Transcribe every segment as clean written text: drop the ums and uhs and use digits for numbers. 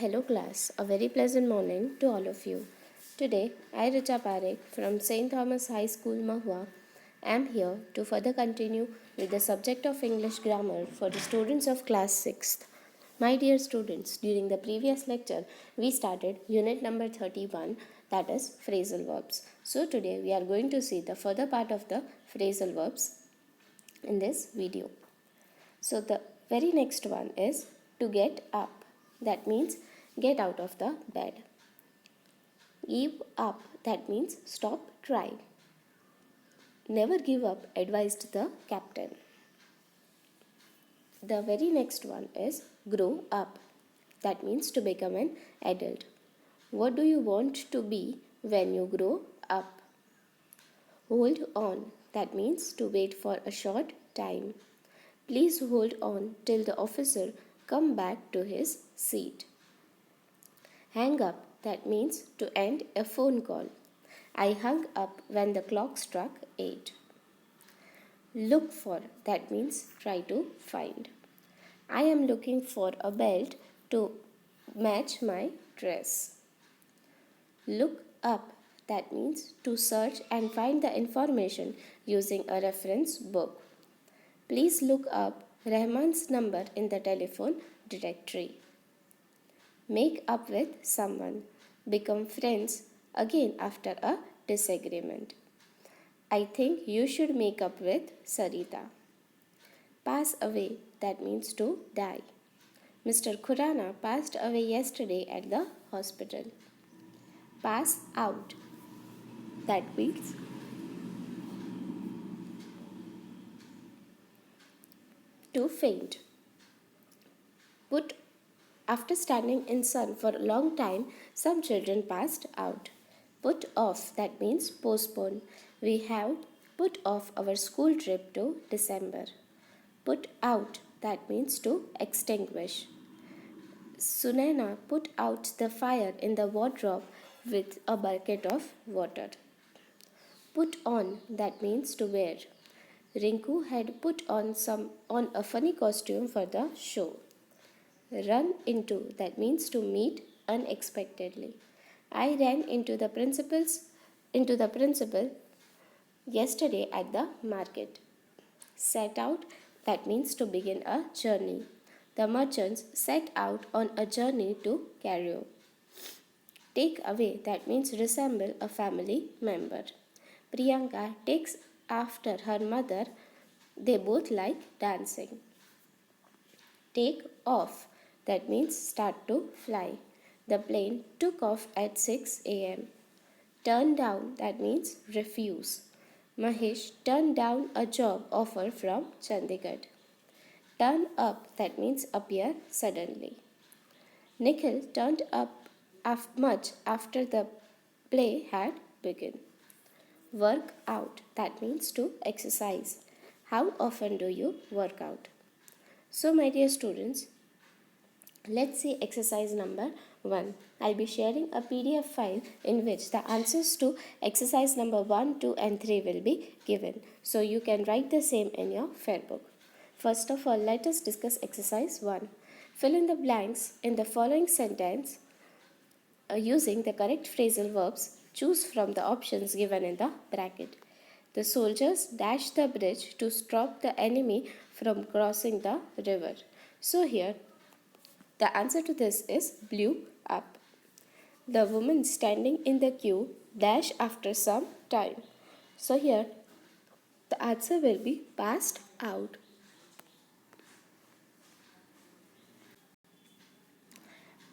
Hello class, a very pleasant morning to all of you. Today, I Richa Parekh from St. Thomas High School, Mahua, am here to further continue with the subject of English grammar for the students of class 6th. My dear students, during the previous lecture, we started unit number 31, that is phrasal verbs. So today we are going to see the further part of the phrasal verbs in this video. So the very next one is to get up. That means get out of the bed. Give up. That means stop trying. Never give up, advised the captain. The very next one is grow up. That means to become an adult. What do you want to be when you grow up? Hold on. That means to wait for a short time. Please hold on till the officer come back to his seat. Hang up, that means to end a phone call. I hung up when the clock struck 8. Look for, that means try to find. I am looking for a belt to match my dress. Look up, that means to search and find the information using a reference book. Please look up Rahman's number in the telephone directory. Make up with someone. Become friends again after a disagreement. I think you should make up with Sarita. Pass away, that means to die. Mr. Khurana passed away yesterday at the hospital. Pass out, that means to faint. Put After standing in sun for a long time, some children passed out. Put off, that means postpone. We have put off our school trip to December. Put out, that means to extinguish. Sunaina put out the fire in the wardrobe with a bucket of water. Put on, that means to wear. Rinku had put on a funny costume for the show. Run into, that means to meet unexpectedly. I ran into the principal yesterday at the market. Set out, that means to begin a journey. The merchants set out on a journey to Cairo. Take away, that means resemble a family member. Priyanka takes after her mother. They both like dancing. Take off, that means start to fly. The plane took off at 6 a.m. Turn down, that means refuse. Mahesh turned down a job offer from Chandigarh. Turn up, that means appear suddenly. Nikhil turned up much after the play had begun. Work out, that means to exercise. How often do you work out? So, my dear students, let's see exercise number 1. I'll be sharing a PDF file in which the answers to exercise number 1, 2 and 3 will be given. So you can write the same in your fair book. First of all, let us discuss exercise 1. Fill in the blanks in the following sentence using the correct phrasal verbs. Choose from the options given in the bracket. The soldiers dashed the bridge to stop the enemy from crossing the river. So here the answer to this is blew up. The woman standing in the queue dashed after some time. So here the answer will be passed out.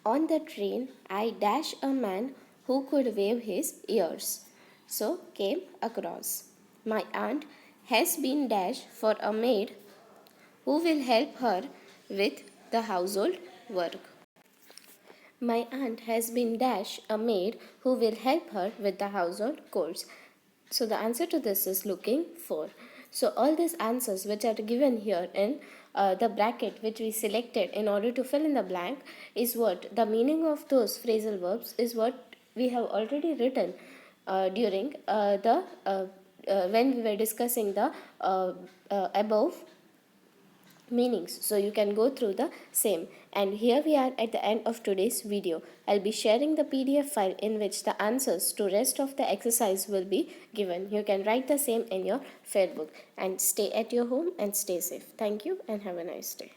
On the train, I dashed a man who could wave his ears. So came across. My aunt has been dashed for a maid who will help her with the household work. My aunt has been dash a maid who will help her with the household chores. So the answer to this is looking for. So all these answers which are given here in the bracket which we selected in order to fill in the blank is what the meaning of those phrasal verbs is what we have already written during when we were discussing the above meanings, so you can go through the same. And here we are at the end of today's video. I'll be sharing the PDF file in which the answers to rest of the exercise will be given. You can write the same in your fair book. And stay at your home and stay safe. Thank you and have a nice day.